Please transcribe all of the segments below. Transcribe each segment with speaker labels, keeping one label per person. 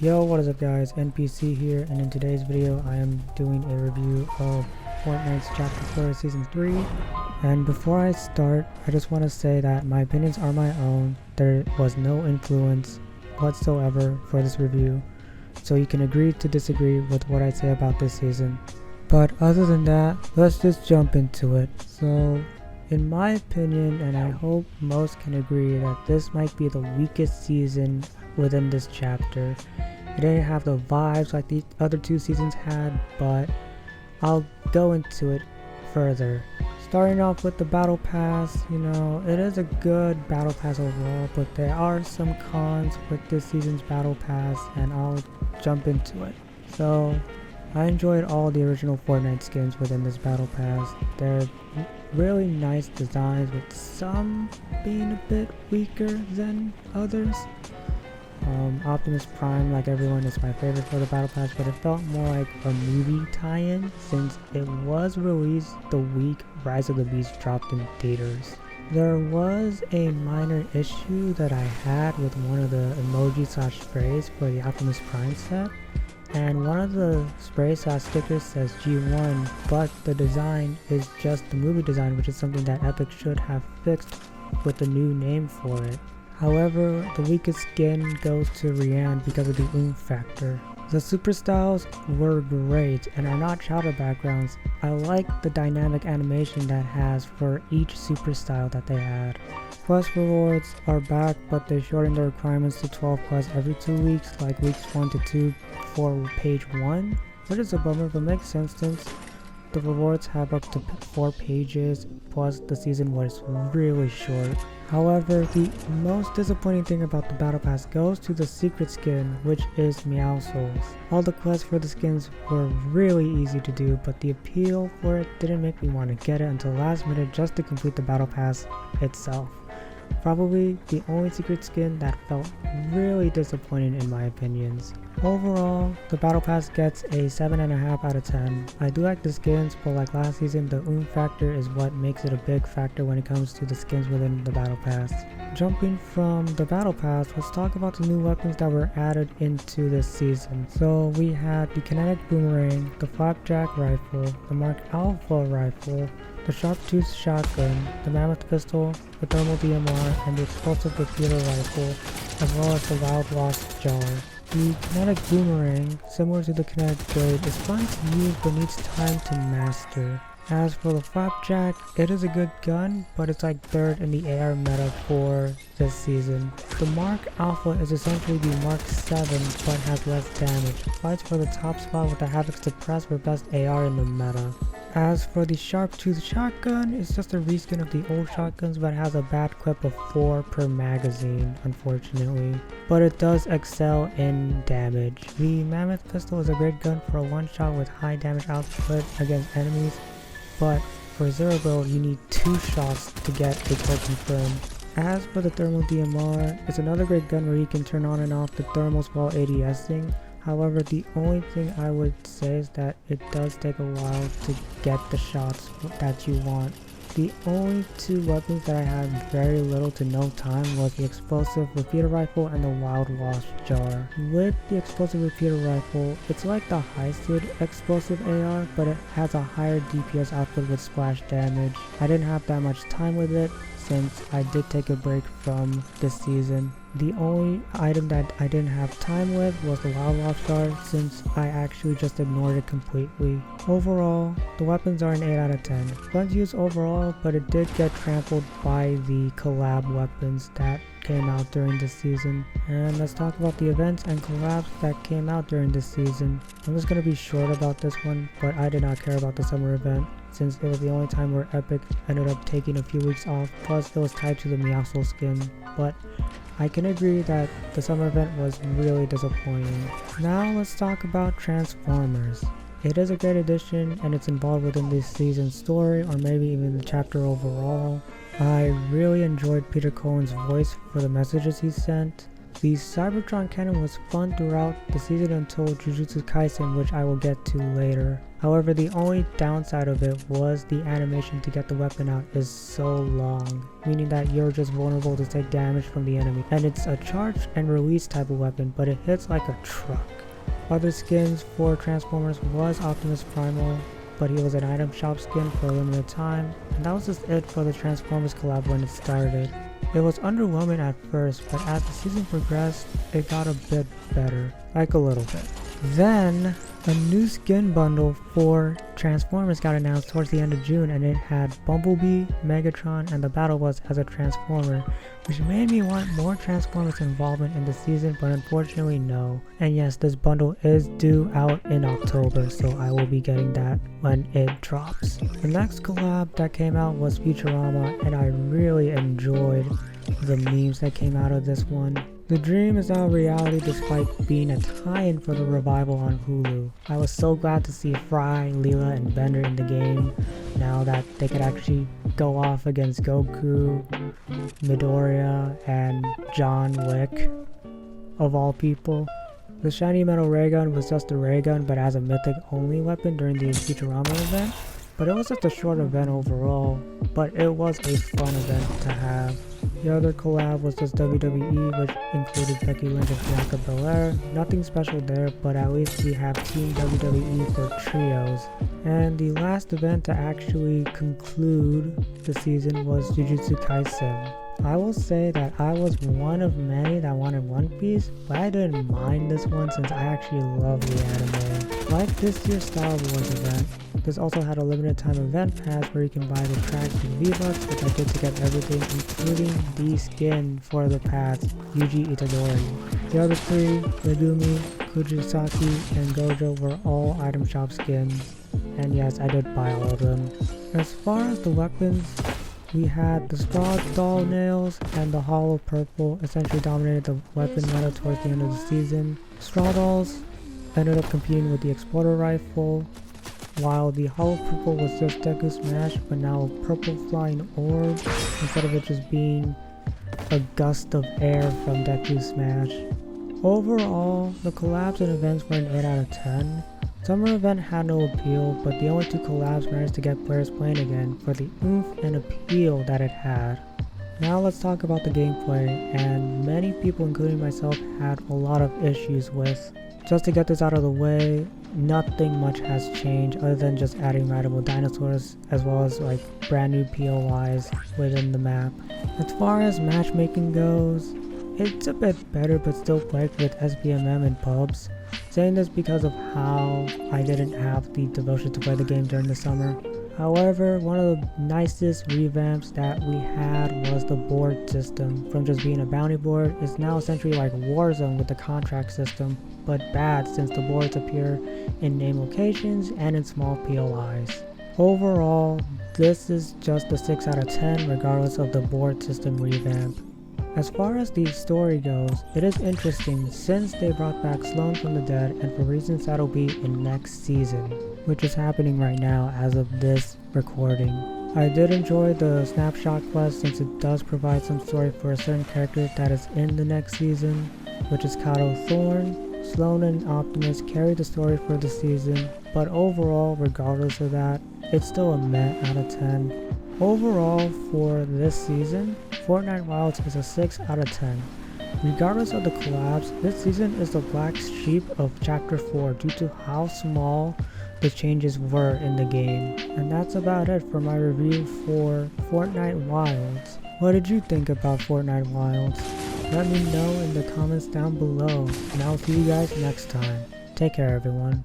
Speaker 1: Yo, what is up guys, NPC here, and in today's video I am doing a review of Fortnite's Chapter 4 Season 3. And before I start, I just want to say that my opinions are my own. There was no influence whatsoever for this review, so you can agree to disagree with what I say about this season. But other than that, let's just jump into it. So, in my opinion, and I hope most can agree, that this might be the weakest season within this chapter. It didn't have the vibes like the other two seasons had, but I'll go into it further. Starting off with the battle pass, it is a good battle pass overall, but there are some cons with this season's battle pass, and I'll jump into it. So, I enjoyed all the original Fortnite skins within this battle pass. They're really nice designs, with some being a bit weaker than others. Optimus Prime, like everyone, is my favorite for the battle pass, but it felt more like a movie tie-in since it was released the week Rise of the Beast dropped in theaters. There was a minor issue that I had with one of the emoji/sprays for the Optimus Prime set, and one of the sprays/stickers says G1, but the design is just the movie design, which is something that Epic should have fixed with a new name for it. However, the weakest skin goes to Rianne because of the oomph factor. The super styles were great and are not shadow backgrounds. I like the dynamic animation that has for each super style that they had. Quest rewards are back, but they shortened the requirements to 12 quests every 2 weeks, like weeks 1 to 2 for page 1, which is a bummer, but makes sense since the rewards have up to 4 pages, plus the season was really short. However, the most disappointing thing about the battle pass goes to the secret skin, which is Meowscles. All the quests for the skins were really easy to do, but the appeal for it didn't make me want to get it until last minute just to complete the battle pass itself. Probably the only secret skin that felt really disappointing in my opinions. Overall, the battle pass gets a 7.5 out of 10. I do like the skins, but like last season, the oomph factor is what makes it a big factor when it comes to the skins within the battle pass. Jumping from the battle pass, let's talk about the new weapons that were added into this season. So we had the kinetic boomerang, the flapjack rifle, the Mark Alpha rifle, the sharp-toothed shotgun, the mammoth pistol, the thermal DMR, and the explosive repeater rifle, as well as the wild wasp jar. The kinetic boomerang, similar to the kinetic blade, is fun to use but needs time to master. As for the flapjack, it is a good gun, but it's like third in the AR meta for this season. The Mark Alpha is essentially the Mark 7 but has less damage. Fights for the top spot with the Havoc Suppress for best AR in the meta. As for the sharp-toothed shotgun, it's just a reskin of the old shotguns but has a bad clip of 4 per magazine, unfortunately. But it does excel in damage. The mammoth pistol is a great gun for a one-shot with high damage output against enemies, but for zero build you need 2 shots to get a kill confirmed. As for the thermal DMR, it's another great gun where you can turn on and off the thermals while ADSing. However, the only thing I would say is that it does take a while to get the shots that you want. The only 2 weapons that I had very little to no time was the explosive repeater rifle and the wild wasp jar. With the explosive repeater rifle, it's like the high-speed explosive AR, but it has a higher DPS output with splash damage. I didn't have that much time with it since I did take a break from this season. The only item that I didn't have time with was the wild wasp jar, since I actually just ignored it completely. Overall, the weapons are an 8 out of 10. Fun to use overall, but it did get trampled by the collab weapons that came out during this season. And let's talk about the events and collabs that came out during this season. I'm just going to be short about this one, but I did not care about the summer event, since it was the only time where Epic ended up taking a few weeks off, plus it was tied to the Meowscles skin. But I can agree that the summer event was really disappointing. Now let's talk about Transformers. It is a great addition and it's involved within this season's story, or maybe even the chapter overall. I really enjoyed Peter Cullen's voice for the messages he sent. The Cybertron canon was fun throughout the season until Jujutsu Kaisen, which I will get to later. However, the only downside of it was the animation to get the weapon out is so long, meaning that you're just vulnerable to take damage from the enemy. And it's a charge and release type of weapon, but it hits like a truck. Other skins for Transformers was Optimus Primal, but he was an item shop skin for a limited time, and that was just it for the Transformers collab when it started. It was underwhelming at first, but as the season progressed, it got a bit better, like a little bit. Then, a new skin bundle for Transformers got announced towards the end of June, and it had Bumblebee, Megatron, and the Battle Bus as a Transformer, which made me want more Transformers involvement in the season, but unfortunately no. And yes, this bundle is due out in October, so I will be getting that when it drops. The next collab that came out was Futurama, and I really enjoyed the memes that came out of this one. The dream is now reality despite being a tie-in for the revival on Hulu. I was so glad to see Fry, Leela, and Bender in the game now that they could actually go off against Goku, Midoriya, and John Wick, of all people. The shiny metal ray gun was just a ray gun but as a mythic only weapon during the Futurama event. But it was just a short event overall, but it was a fun event to have. The other collab was just WWE, which included Becky Lynch and Bianca Belair. Nothing special there, but at least we have Team WWE for trios. And the last event to actually conclude the season was Jujutsu Kaisen. I will say that I was one of many that wanted One Piece, but I didn't mind this one since I actually love the anime. Like this year's Star Wars event, this also had a limited time event pass where you can buy the tracks with V-Bucks, which I did to get everything including the skin for the pass, Yuji Itadori. The other three, Megumi, Kujisaki, and Gojo were all item shop skins, and yes, I did buy all of them. As far as the weapons, we had the straw doll nails and the hollow purple essentially dominated the weapon meta towards the end of the season. Straw dolls ended up competing with the exploder rifle, while the hollow purple was just Deku Smash but now a purple flying orb instead of it just being a gust of air from Deku Smash. Overall, the collabs and events were an 8 out of 10. Summer event had no appeal, but the only two collabs managed to get players playing again for the oomph and appeal that it had. Now let's talk about the gameplay, and many people including myself had a lot of issues with. Just to get this out of the way, nothing much has changed other than just adding rideable dinosaurs as well as like brand new POIs within the map. As far as matchmaking goes, it's a bit better but still plagued with SBMM and pubs. Saying this because of how I didn't have the devotion to play the game during the summer. However, one of the nicest revamps that we had was the board system. From just being a bounty board, it's now essentially like Warzone with the contract system, but bad since the boards appear in name locations and in small POIs. Overall, this is just a 6 out of 10 regardless of the board system revamp. As far as the story goes, it is interesting since they brought back Sloan from the dead and for reasons that'll be in next season, which is happening right now as of this recording. I did enjoy the snapshot quest since it does provide some story for a certain character that is in the next season, which is Kato Thorn. Sloan and Optimus carried the story for the season, but overall, regardless of that, it's still a meh out of 10. Overall, for this season, Fortnite Wilds is a 6 out of 10. Regardless of the collabs, this season is the black sheep of Chapter 4 due to how small the changes were in the game. And that's about it for my review for Fortnite Wilds. What did you think about Fortnite Wilds? Let me know in the comments down below, and I'll see you guys next time. Take care, everyone.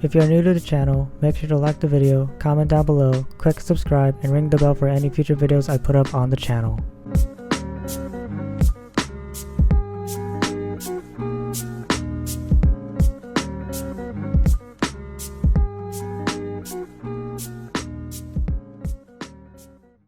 Speaker 1: If you're new to the channel, make sure to like the video, comment down below, click subscribe, and ring the bell for any future videos I put up on the channel.